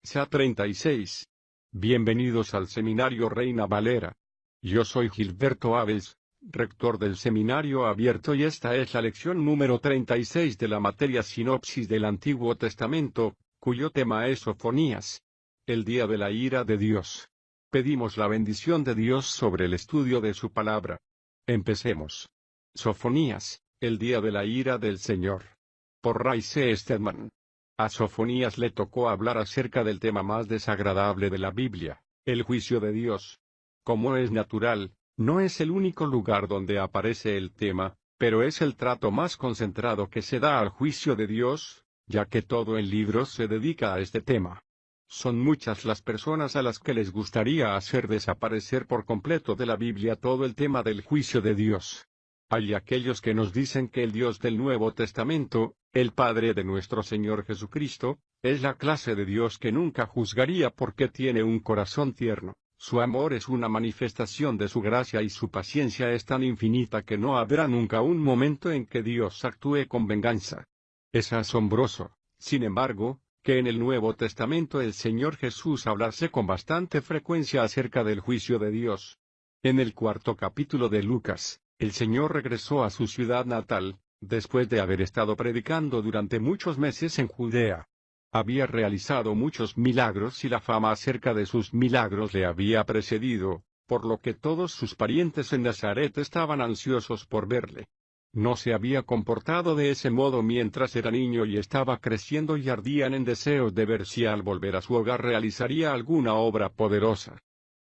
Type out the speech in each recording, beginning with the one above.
Sea 36. Bienvenidos al Seminario Reina Valera. Yo soy Gilberto Aves, rector del Seminario Abierto, y esta es la lección número 36 de la materia Sinopsis del Antiguo Testamento, cuyo tema es Sofonías. El día de la ira de Dios. Pedimos la bendición de Dios sobre el estudio de su palabra. Empecemos. Sofonías, el día de la ira del Señor. Por Ray C. Stedman. A Sofonías le tocó hablar acerca del tema más desagradable de la Biblia, el juicio de Dios. Como es natural, no es el único lugar donde aparece el tema, pero es el trato más concentrado que se da al juicio de Dios, ya que todo el libro se dedica a este tema. Son muchas las personas a las que les gustaría hacer desaparecer por completo de la Biblia todo el tema del juicio de Dios. Hay aquellos que nos dicen que el Dios del Nuevo Testamento, el Padre de nuestro Señor Jesucristo, es la clase de Dios que nunca juzgaría porque tiene un corazón tierno. Su amor es una manifestación de su gracia y su paciencia es tan infinita que no habrá nunca un momento en que Dios actúe con venganza. Es asombroso, sin embargo, que en el Nuevo Testamento el Señor Jesús hablase con bastante frecuencia acerca del juicio de Dios. En el 4º capítulo de Lucas, el Señor regresó a su ciudad natal, después de haber estado predicando durante muchos meses en Judea. Había realizado muchos milagros y la fama acerca de sus milagros le había precedido, por lo que todos sus parientes en Nazaret estaban ansiosos por verle. No se había comportado de ese modo mientras era niño y estaba creciendo y ardían en deseos de ver si al volver a su hogar realizaría alguna obra poderosa.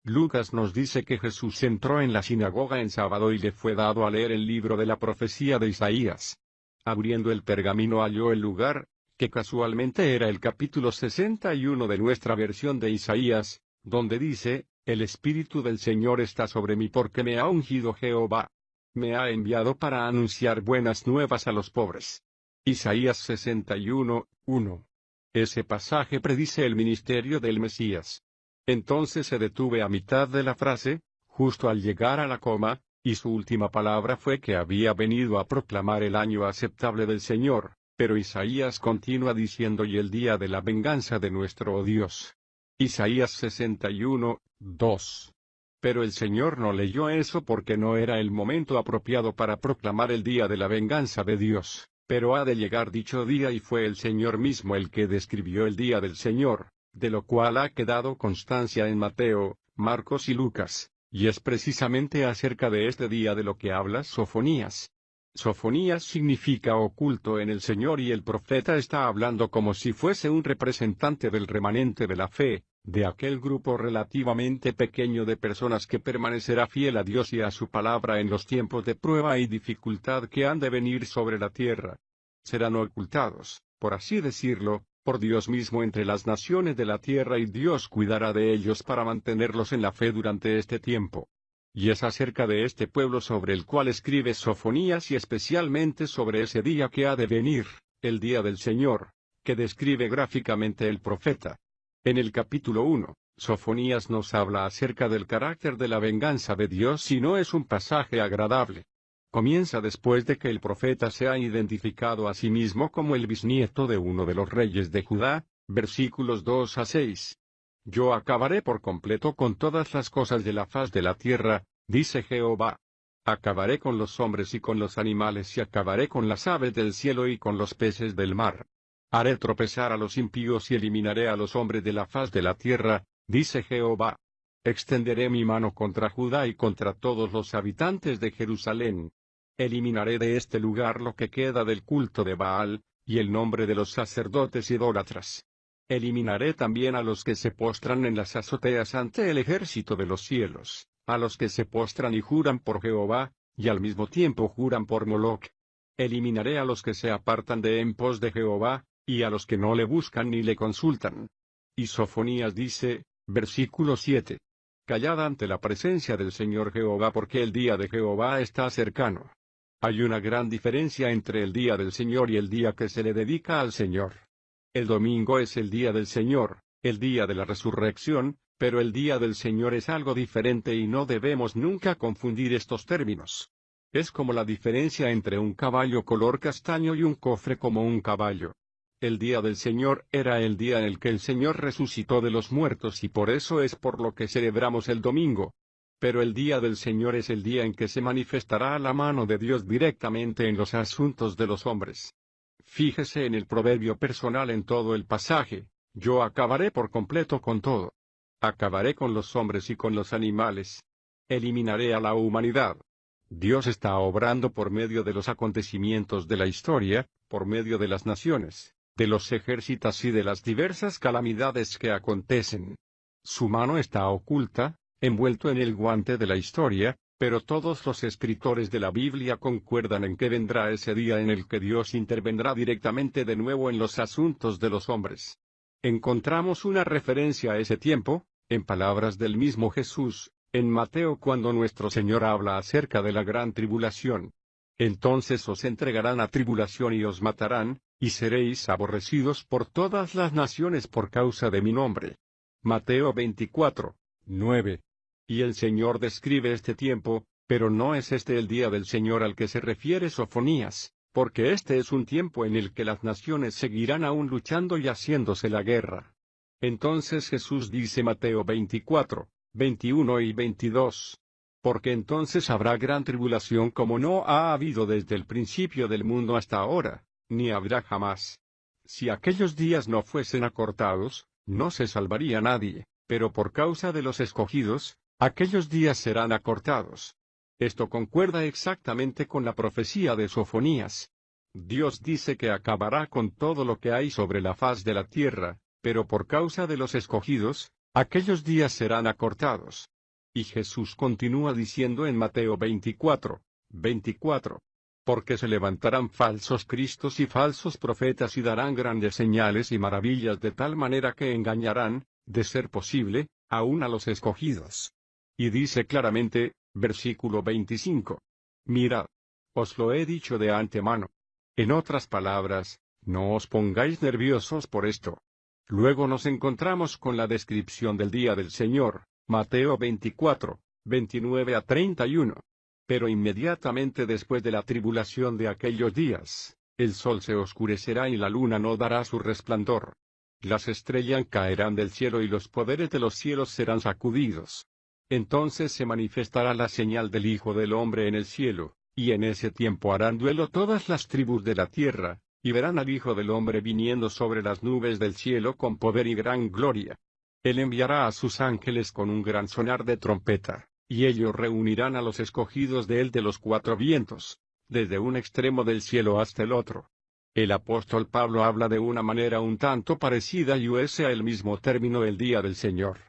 Lucas nos dice que Jesús entró en la sinagoga en sábado y le fue dado a leer el libro de la profecía de Isaías. Abriendo el pergamino halló el lugar, que casualmente era el capítulo 61 de nuestra versión de Isaías, donde dice, «El Espíritu del Señor está sobre mí porque me ha ungido Jehová. Me ha enviado para anunciar buenas nuevas a los pobres». Isaías 61, 1. Ese pasaje predice el ministerio del Mesías. Entonces se detuve a mitad de la frase, justo al llegar a la coma, y su última palabra fue que había venido a proclamar el año aceptable del Señor, pero Isaías continúa diciendo y el día de la venganza de nuestro Dios. Isaías 61, 2. Pero el Señor no leyó eso porque no era el momento apropiado para proclamar el día de la venganza de Dios, pero ha de llegar dicho día y fue el Señor mismo el que describió el día del Señor, de lo cual ha quedado constancia en Mateo, Marcos y Lucas, y es precisamente acerca de este día de lo que habla Sofonías. Sofonías significa oculto en el Señor y el profeta está hablando como si fuese un representante del remanente de la fe, de aquel grupo relativamente pequeño de personas que permanecerá fiel a Dios y a su palabra en los tiempos de prueba y dificultad que han de venir sobre la tierra. Serán ocultados, por así decirlo, por Dios mismo entre las naciones de la tierra y Dios cuidará de ellos para mantenerlos en la fe durante este tiempo. Y es acerca de este pueblo sobre el cual escribe Sofonías y especialmente sobre ese día que ha de venir, el día del Señor, que describe gráficamente el profeta. En el capítulo 1, Sofonías nos habla acerca del carácter de la venganza de Dios y no es un pasaje agradable. Comienza después de que el profeta se ha identificado a sí mismo como el bisnieto de uno de los reyes de Judá, versículos 2 a 6. Yo acabaré por completo con todas las cosas de la faz de la tierra, dice Jehová. Acabaré con los hombres y con los animales y acabaré con las aves del cielo y con los peces del mar. Haré tropezar a los impíos y eliminaré a los hombres de la faz de la tierra, dice Jehová. Extenderé mi mano contra Judá y contra todos los habitantes de Jerusalén. Eliminaré de este lugar lo que queda del culto de Baal, y el nombre de los sacerdotes idólatras. Eliminaré también a los que se postran en las azoteas ante el ejército de los cielos, a los que se postran y juran por Jehová, y al mismo tiempo juran por Moloc. Eliminaré a los que se apartan de en pos de Jehová, y a los que no le buscan ni le consultan. Y Sofonías dice, versículo 7. Callad ante la presencia del Señor Jehová porque el día de Jehová está cercano. Hay una gran diferencia entre el día del Señor y el día que se le dedica al Señor. El domingo es el día del Señor, el día de la resurrección, pero el día del Señor es algo diferente y no debemos nunca confundir estos términos. Es como la diferencia entre un caballo color castaño y un cofre como un caballo. El día del Señor era el día en el que el Señor resucitó de los muertos y por eso es por lo que celebramos el domingo. Pero el día del Señor es el día en que se manifestará la mano de Dios directamente en los asuntos de los hombres. Fíjese en el proverbio personal en todo el pasaje: yo acabaré por completo con todo. Acabaré con los hombres y con los animales. Eliminaré a la humanidad. Dios está obrando por medio de los acontecimientos de la historia, por medio de las naciones, de los ejércitos y de las diversas calamidades que acontecen. Su mano está oculta, envuelto en el guante de la historia, pero todos los escritores de la Biblia concuerdan en que vendrá ese día en el que Dios intervendrá directamente de nuevo en los asuntos de los hombres. Encontramos una referencia a ese tiempo, en palabras del mismo Jesús, en Mateo cuando nuestro Señor habla acerca de la gran tribulación. Entonces os entregarán a tribulación y os matarán, y seréis aborrecidos por todas las naciones por causa de mi nombre. Mateo 24, 9. Y el Señor describe este tiempo, pero no es este el día del Señor al que se refiere Sofonías, porque este es un tiempo en el que las naciones seguirán aún luchando y haciéndose la guerra. Entonces Jesús dice Mateo 24, 21 y 22. Porque entonces habrá gran tribulación como no ha habido desde el principio del mundo hasta ahora, ni habrá jamás. Si aquellos días no fuesen acortados, no se salvaría nadie, pero por causa de los escogidos, aquellos días serán acortados. Esto concuerda exactamente con la profecía de Sofonías. Dios dice que acabará con todo lo que hay sobre la faz de la tierra, pero por causa de los escogidos, aquellos días serán acortados. Y Jesús continúa diciendo en Mateo 24, 24. Porque se levantarán falsos cristos y falsos profetas y darán grandes señales y maravillas de tal manera que engañarán, de ser posible, aún a los escogidos. Y dice claramente, versículo 25. Mirad, os lo he dicho de antemano. En otras palabras, no os pongáis nerviosos por esto. Luego nos encontramos con la descripción del día del Señor, Mateo 24, 29 a 31. Pero inmediatamente después de la tribulación de aquellos días, el sol se oscurecerá y la luna no dará su resplandor. Las estrellas caerán del cielo y los poderes de los cielos serán sacudidos. Entonces se manifestará la señal del Hijo del Hombre en el cielo, y en ese tiempo harán duelo todas las tribus de la tierra, y verán al Hijo del Hombre viniendo sobre las nubes del cielo con poder y gran gloria. Él enviará a sus ángeles con un gran sonar de trompeta, y ellos reunirán a los escogidos de él de los cuatro vientos, desde un extremo del cielo hasta el otro. El apóstol Pablo habla de una manera un tanto parecida y usa el mismo término el día del Señor.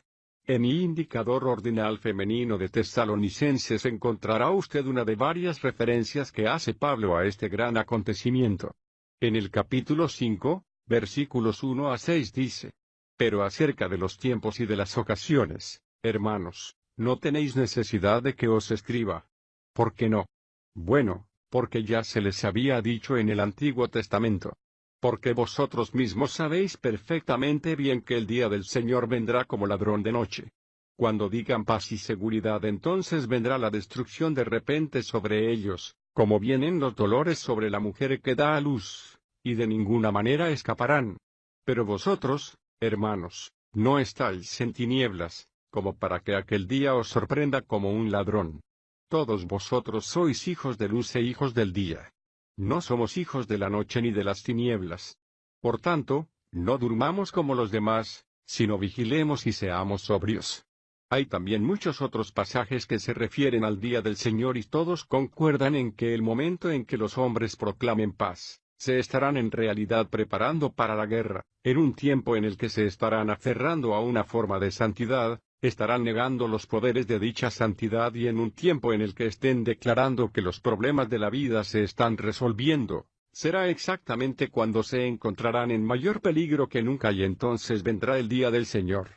En mi indicador ordinal femenino de Tesalonicenses encontrará usted una de varias referencias que hace Pablo a este gran acontecimiento. En el capítulo 5, versículos 1 a 6 dice: Pero acerca de los tiempos y de las ocasiones, hermanos, no tenéis necesidad de que os escriba. ¿Por qué no? Bueno, porque ya se les había dicho en el Antiguo Testamento. Porque vosotros mismos sabéis perfectamente bien que el día del Señor vendrá como ladrón de noche. Cuando digan paz y seguridad, entonces vendrá la destrucción de repente sobre ellos, como vienen los dolores sobre la mujer que da a luz, y de ninguna manera escaparán. Pero vosotros, hermanos, no estáis en tinieblas, como para que aquel día os sorprenda como un ladrón. Todos vosotros sois hijos de luz e hijos del día. No somos hijos de la noche ni de las tinieblas. Por tanto, no durmamos como los demás, sino vigilemos y seamos sobrios. Hay también muchos otros pasajes que se refieren al día del Señor y todos concuerdan en que el momento en que los hombres proclamen paz, se estarán en realidad preparando para la guerra, en un tiempo en el que se estarán aferrando a una forma de santidad, estarán negando los poderes de dicha santidad y en un tiempo en el que estén declarando que los problemas de la vida se están resolviendo, será exactamente cuando se encontrarán en mayor peligro que nunca y entonces vendrá el día del Señor.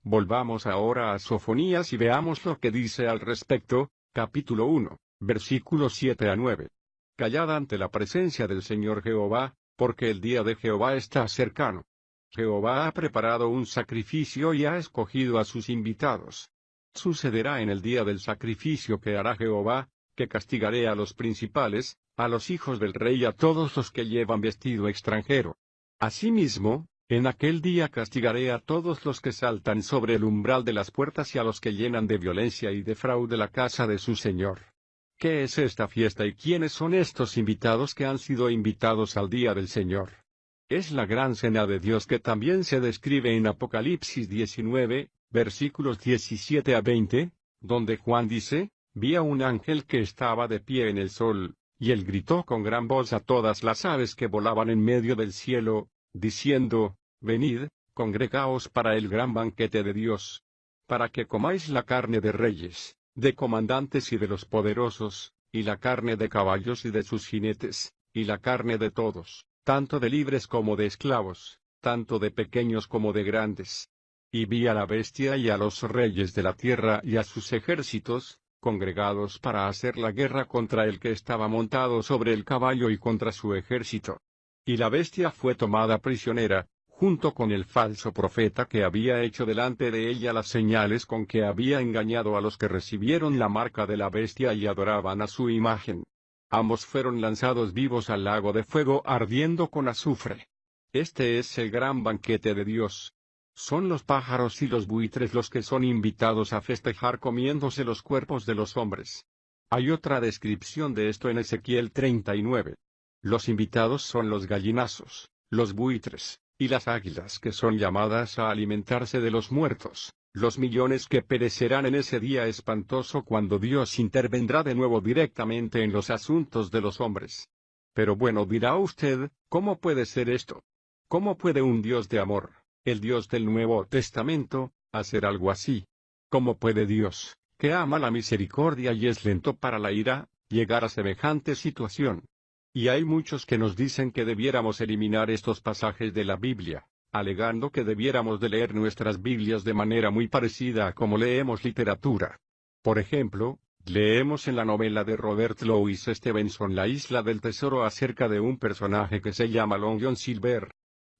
Volvamos ahora a Sofonías y veamos lo que dice al respecto, capítulo 1, versículos 7 a 9. Callad ante la presencia del Señor Jehová, porque el día de Jehová está cercano. Jehová ha preparado un sacrificio y ha escogido a sus invitados. Sucederá en el día del sacrificio que hará Jehová, que castigaré a los principales, a los hijos del rey y a todos los que llevan vestido extranjero. Asimismo, en aquel día castigaré a todos los que saltan sobre el umbral de las puertas y a los que llenan de violencia y de fraude la casa de su Señor. ¿Qué es esta fiesta y quiénes son estos invitados que han sido invitados al día del Señor? Es la gran cena de Dios que también se describe en Apocalipsis 19, versículos 17 a 20, donde Juan dice: vi a un ángel que estaba de pie en el sol, y él gritó con gran voz a todas las aves que volaban en medio del cielo, diciendo: venid, congregaos para el gran banquete de Dios, para que comáis la carne de reyes, de comandantes y de los poderosos, y la carne de caballos y de sus jinetes, y la carne de todos, tanto de libres como de esclavos, tanto de pequeños como de grandes. Y vi a la bestia y a los reyes de la tierra y a sus ejércitos, congregados para hacer la guerra contra el que estaba montado sobre el caballo y contra su ejército. Y la bestia fue tomada prisionera, junto con el falso profeta que había hecho delante de ella las señales con que había engañado a los que recibieron la marca de la bestia y adoraban a su imagen. Ambos fueron lanzados vivos al lago de fuego ardiendo con azufre. Este es el gran banquete de Dios. Son los pájaros y los buitres los que son invitados a festejar comiéndose los cuerpos de los hombres. Hay otra descripción de esto en Ezequiel 39. Los invitados son los gallinazos, los buitres, y las águilas que son llamadas a alimentarse de los muertos, los millones que perecerán en ese día espantoso cuando Dios intervendrá de nuevo directamente en los asuntos de los hombres. Pero bueno, dirá usted, ¿cómo puede ser esto? ¿Cómo puede un Dios de amor, el Dios del Nuevo Testamento, hacer algo así? ¿Cómo puede Dios, que ama la misericordia y es lento para la ira, llegar a semejante situación? Y hay muchos que nos dicen que debiéramos eliminar estos pasajes de la Biblia, alegando que debiéramos de leer nuestras Biblias de manera muy parecida a como leemos literatura. Por ejemplo, leemos en la novela de Robert Louis Stevenson La isla del tesoro acerca de un personaje que se llama Long John Silver.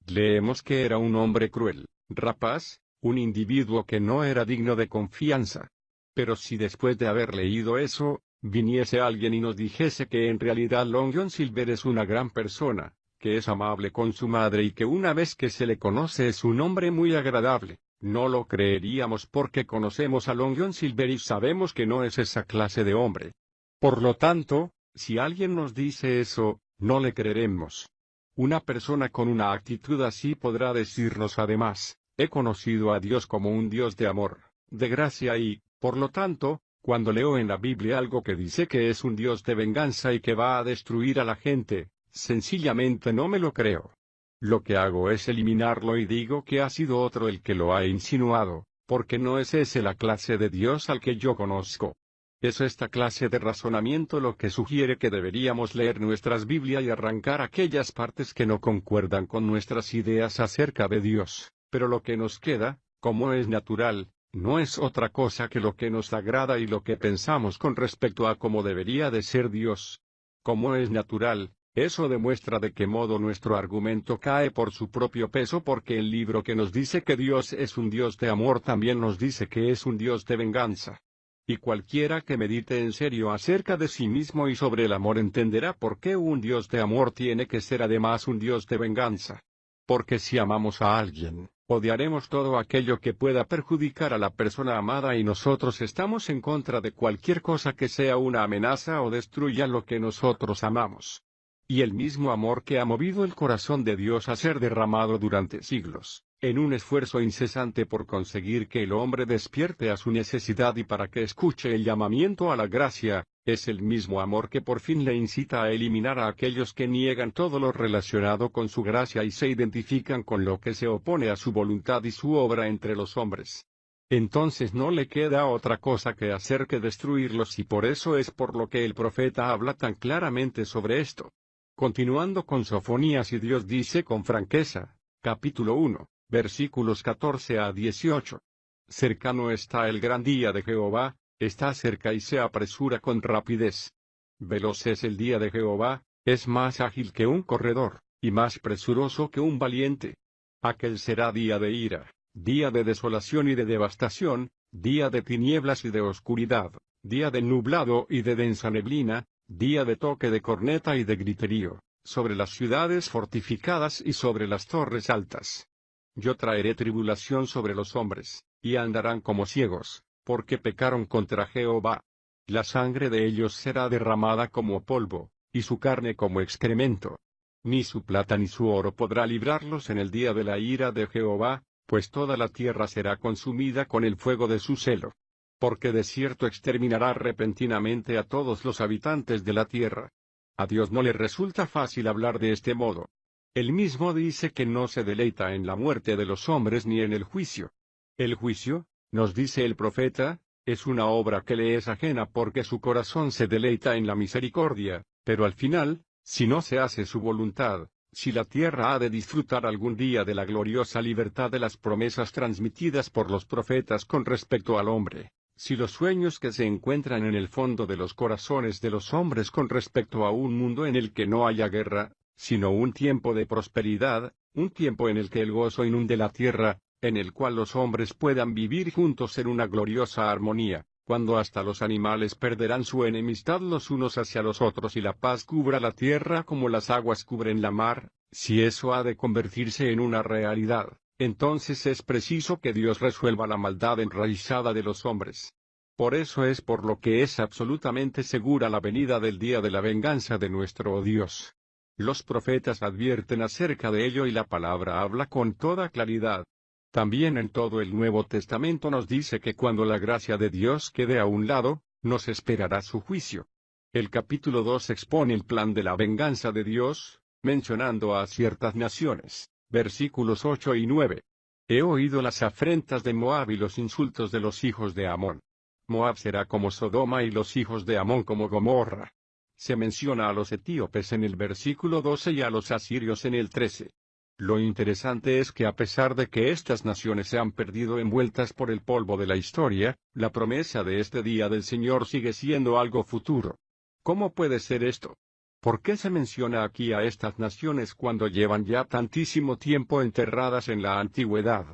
Leemos que era un hombre cruel, rapaz, un individuo que no era digno de confianza. Pero si después de haber leído eso, viniese alguien y nos dijese que en realidad Long John Silver es una gran persona, que es amable con su madre y que una vez que se le conoce es un hombre muy agradable, no lo creeríamos porque conocemos a Long John Silver y sabemos que no es esa clase de hombre. Por lo tanto, si alguien nos dice eso, no le creeremos. Una persona con una actitud así podrá decirnos además: he conocido a Dios como un Dios de amor, de gracia y, por lo tanto, cuando leo en la Biblia algo que dice que es un Dios de venganza y que va a destruir a la gente, sencillamente no me lo creo. Lo que hago es eliminarlo y digo que ha sido otro el que lo ha insinuado, porque no es ese la clase de Dios al que yo conozco. Es esta clase de razonamiento lo que sugiere que deberíamos leer nuestras Biblias y arrancar aquellas partes que no concuerdan con nuestras ideas acerca de Dios, pero lo que nos queda, como es natural, no es otra cosa que lo que nos agrada y lo que pensamos con respecto a cómo debería de ser Dios. Como es natural, eso demuestra de qué modo nuestro argumento cae por su propio peso porque el libro que nos dice que Dios es un Dios de amor también nos dice que es un Dios de venganza. Y cualquiera que medite en serio acerca de sí mismo y sobre el amor entenderá por qué un Dios de amor tiene que ser además un Dios de venganza. Porque si amamos a alguien, odiaremos todo aquello que pueda perjudicar a la persona amada y nosotros estamos en contra de cualquier cosa que sea una amenaza o destruya lo que nosotros amamos. Y el mismo amor que ha movido el corazón de Dios a ser derramado durante siglos, en un esfuerzo incesante por conseguir que el hombre despierte a su necesidad y para que escuche el llamamiento a la gracia, es el mismo amor que por fin le incita a eliminar a aquellos que niegan todo lo relacionado con su gracia y se identifican con lo que se opone a su voluntad y su obra entre los hombres. Entonces no le queda otra cosa que hacer que destruirlos y por eso es por lo que el profeta habla tan claramente sobre esto. Continuando con Sofonías y Dios dice con franqueza, capítulo 1, versículos 14 a 18. Cercano está el gran día de Jehová, está cerca y se apresura con rapidez. Veloz es el día de Jehová, es más ágil que un corredor, y más presuroso que un valiente. Aquel será día de ira, día de desolación y de devastación, día de tinieblas y de oscuridad, día de nublado y de densa neblina, día de toque de corneta y de griterío, sobre las ciudades fortificadas y sobre las torres altas. Yo traeré tribulación sobre los hombres, y andarán como ciegos, porque pecaron contra Jehová. La sangre de ellos será derramada como polvo, y su carne como excremento. Ni su plata ni su oro podrá librarlos en el día de la ira de Jehová, pues toda la tierra será consumida con el fuego de su celo. Porque de cierto exterminará repentinamente a todos los habitantes de la tierra. A Dios no le resulta fácil hablar de este modo. Él mismo dice que no se deleita en la muerte de los hombres ni en el juicio. El juicio, nos dice el profeta, es una obra que le es ajena porque su corazón se deleita en la misericordia, pero al final, si no se hace su voluntad, si la tierra ha de disfrutar algún día de la gloriosa libertad de las promesas transmitidas por los profetas con respecto al hombre, si los sueños que se encuentran en el fondo de los corazones de los hombres con respecto a un mundo en el que no haya guerra, sino un tiempo de prosperidad, un tiempo en el que el gozo inunde la tierra, en el cual los hombres puedan vivir juntos en una gloriosa armonía, cuando hasta los animales perderán su enemistad los unos hacia los otros y la paz cubra la tierra como las aguas cubren la mar, si eso ha de convertirse en una realidad, entonces es preciso que Dios resuelva la maldad enraizada de los hombres. Por eso es por lo que es absolutamente segura la venida del día de la venganza de nuestro Dios. Los profetas advierten acerca de ello y la palabra habla con toda claridad. También en todo el Nuevo Testamento nos dice que cuando la gracia de Dios quede a un lado, nos esperará su juicio. El capítulo 2 expone el plan de la venganza de Dios, mencionando a ciertas naciones, versículos 8 y 9. He oído las afrentas de Moab y los insultos de los hijos de Amón. Moab será como Sodoma y los hijos de Amón como Gomorra. Se menciona a los etíopes en el versículo 12 y a los asirios en el 13. Lo interesante es que a pesar de que estas naciones se han perdido envueltas por el polvo de la historia, la promesa de este día del Señor sigue siendo algo futuro. ¿Cómo puede ser esto? ¿Por qué se menciona aquí a estas naciones cuando llevan ya tantísimo tiempo enterradas en la antigüedad?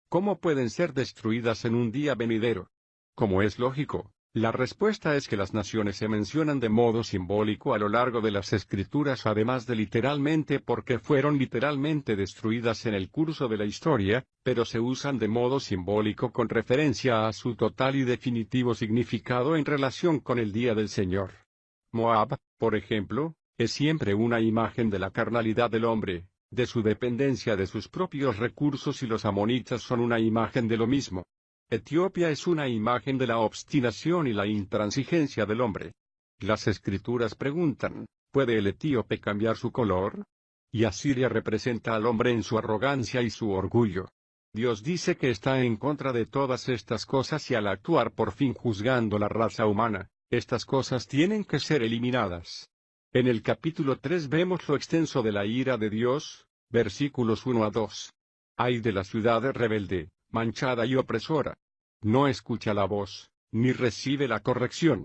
¿Cómo pueden ser destruidas en un día venidero? Como es lógico, la respuesta es que las naciones se mencionan de modo simbólico a lo largo de las Escrituras además de literalmente porque fueron literalmente destruidas en el curso de la historia, pero se usan de modo simbólico con referencia a su total y definitivo significado en relación con el día del Señor. Moab, por ejemplo, es siempre una imagen de la carnalidad del hombre, de su dependencia de sus propios recursos y los amonitas son una imagen de lo mismo. Etiopía es una imagen de la obstinación y la intransigencia del hombre. Las Escrituras preguntan, ¿puede el etíope cambiar su color? Y Asiria representa al hombre en su arrogancia y su orgullo. Dios dice que está en contra de todas estas cosas y al actuar por fin juzgando la raza humana, estas cosas tienen que ser eliminadas. En el capítulo 3 vemos lo extenso de la ira de Dios, versículos 1 a 2. Ay de la ciudad rebelde, manchada y opresora. No escucha la voz, ni recibe la corrección.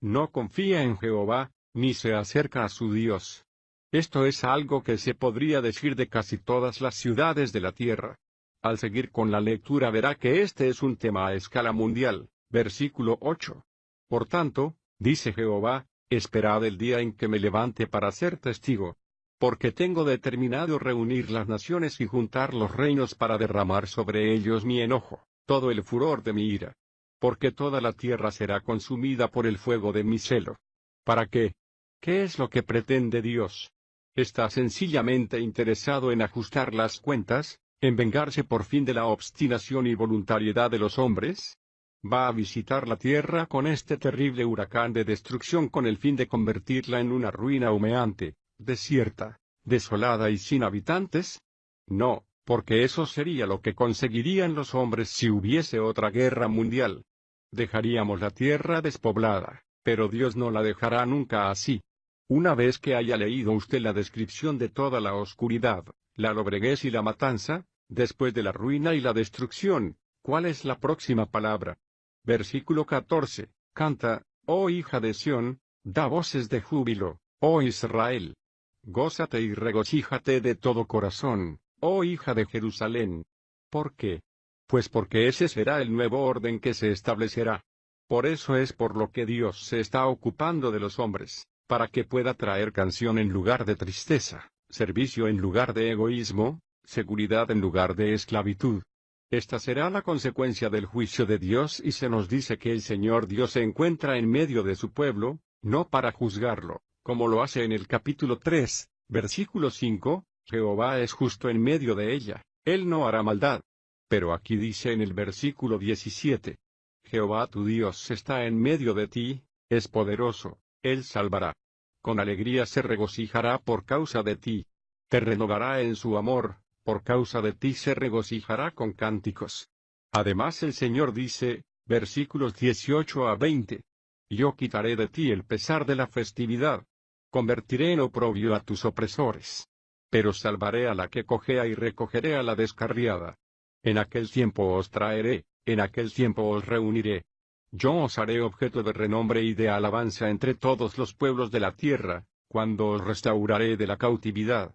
No confía en Jehová, ni se acerca a su Dios. Esto es algo que se podría decir de casi todas las ciudades de la tierra. Al seguir con la lectura verá que este es un tema a escala mundial, versículo 8. Por tanto, dice Jehová, esperad el día en que me levante para ser testigo. Porque tengo determinado reunir las naciones y juntar los reinos para derramar sobre ellos mi enojo, todo el furor de mi ira. Porque toda la tierra será consumida por el fuego de mi celo. ¿Para qué? ¿Qué es lo que pretende Dios? ¿Está sencillamente interesado en ajustar las cuentas, en vengarse por fin de la obstinación y voluntariedad de los hombres? Va a visitar la tierra con este terrible huracán de destrucción con el fin de convertirla en una ruina humeante, desierta, desolada y sin habitantes? No, porque eso sería lo que conseguirían los hombres si hubiese otra guerra mundial. Dejaríamos la tierra despoblada, pero Dios no la dejará nunca así. Una vez que haya leído usted la descripción de toda la oscuridad, la lobreguez y la matanza, después de la ruina y la destrucción, ¿cuál es la próxima palabra? Versículo 14, canta, oh hija de Sión, da voces de júbilo, oh Israel. Gózate y regocíjate de todo corazón, oh hija de Jerusalén. ¿Por qué? Pues porque ese será el nuevo orden que se establecerá. Por eso es por lo que Dios se está ocupando de los hombres, para que pueda traer canción en lugar de tristeza, servicio en lugar de egoísmo, seguridad en lugar de esclavitud. Esta será la consecuencia del juicio de Dios, y se nos dice que el Señor Dios se encuentra en medio de su pueblo, no para juzgarlo, como lo hace en el capítulo 3, versículo 5, Jehová es justo en medio de ella, él no hará maldad. Pero aquí dice en el versículo 17, Jehová tu Dios está en medio de ti, es poderoso, él salvará. Con alegría se regocijará por causa de ti. Te renovará en su amor, por causa de ti se regocijará con cánticos. Además el Señor dice, versículos 18 a 20, yo quitaré de ti el pesar de la festividad. Convertiré en oprobio a tus opresores. Pero salvaré a la que cojea y recogeré a la descarriada. En aquel tiempo os traeré, en aquel tiempo os reuniré. Yo os haré objeto de renombre y de alabanza entre todos los pueblos de la tierra, cuando os restauraré de la cautividad.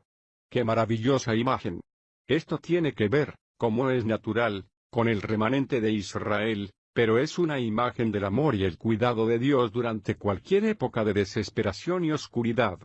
¡Qué maravillosa imagen! Esto tiene que ver, como es natural, con el remanente de Israel, pero es una imagen del amor y el cuidado de Dios durante cualquier época de desesperación y oscuridad.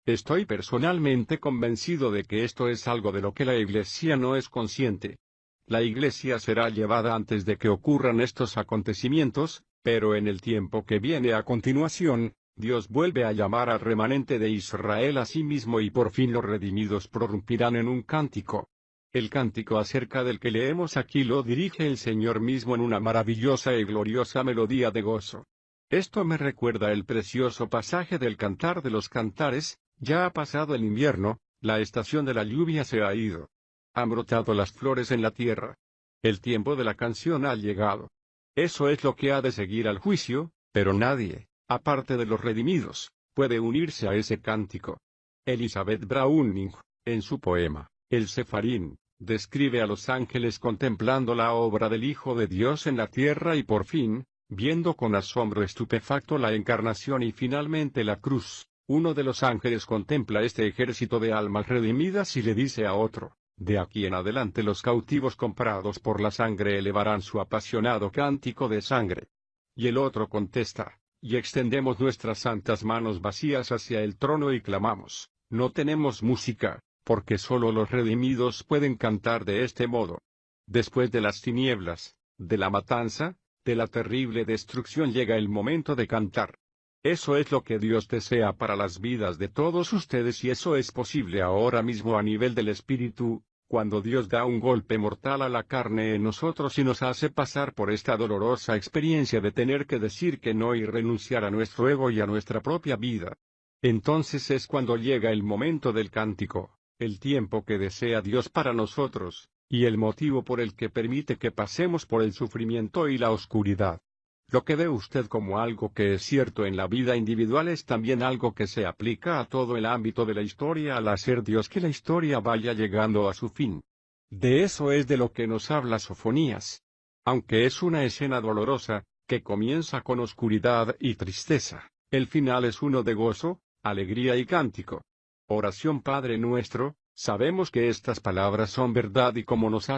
Estoy personalmente convencido de que esto es algo de lo que la Iglesia no es consciente. La Iglesia será llevada antes de que ocurran estos acontecimientos, pero en el tiempo que viene a continuación, Dios vuelve a llamar al remanente de Israel a sí mismo y por fin los redimidos prorrumpirán en un cántico. El cántico acerca del que leemos aquí lo dirige el Señor mismo en una maravillosa y gloriosa melodía de gozo. Esto me recuerda el precioso pasaje del Cantar de los Cantares, ya ha pasado el invierno, la estación de la lluvia se ha ido. Han brotado las flores en la tierra. El tiempo de la canción ha llegado. Eso es lo que ha de seguir al juicio, pero nadie, aparte de los redimidos, puede unirse a ese cántico. Elizabeth Browning, en su poema, El Sefarín, describe a los ángeles contemplando la obra del Hijo de Dios en la tierra y por fin, viendo con asombro estupefacto la encarnación y finalmente la cruz, uno de los ángeles contempla este ejército de almas redimidas y le dice a otro, de aquí en adelante los cautivos comprados por la sangre elevarán su apasionado cántico de sangre. Y el otro contesta, y extendemos nuestras santas manos vacías hacia el trono y clamamos, no tenemos música, porque sólo los redimidos pueden cantar de este modo. Después de las tinieblas, de la matanza, de la terrible destrucción llega el momento de cantar. Eso es lo que Dios desea para las vidas de todos ustedes y eso es posible ahora mismo a nivel del espíritu, cuando Dios da un golpe mortal a la carne en nosotros y nos hace pasar por esta dolorosa experiencia de tener que decir que no y renunciar a nuestro ego y a nuestra propia vida. Entonces es cuando llega el momento del cántico, el tiempo que desea Dios para nosotros, y el motivo por el que permite que pasemos por el sufrimiento y la oscuridad. Lo que ve usted como algo que es cierto en la vida individual es también algo que se aplica a todo el ámbito de la historia al hacer Dios que la historia vaya llegando a su fin. De eso es de lo que nos habla Sofonías. Aunque es una escena dolorosa, que comienza con oscuridad y tristeza, el final es uno de gozo, alegría y cántico. Oración Padre nuestro, sabemos que estas palabras son verdad y como nos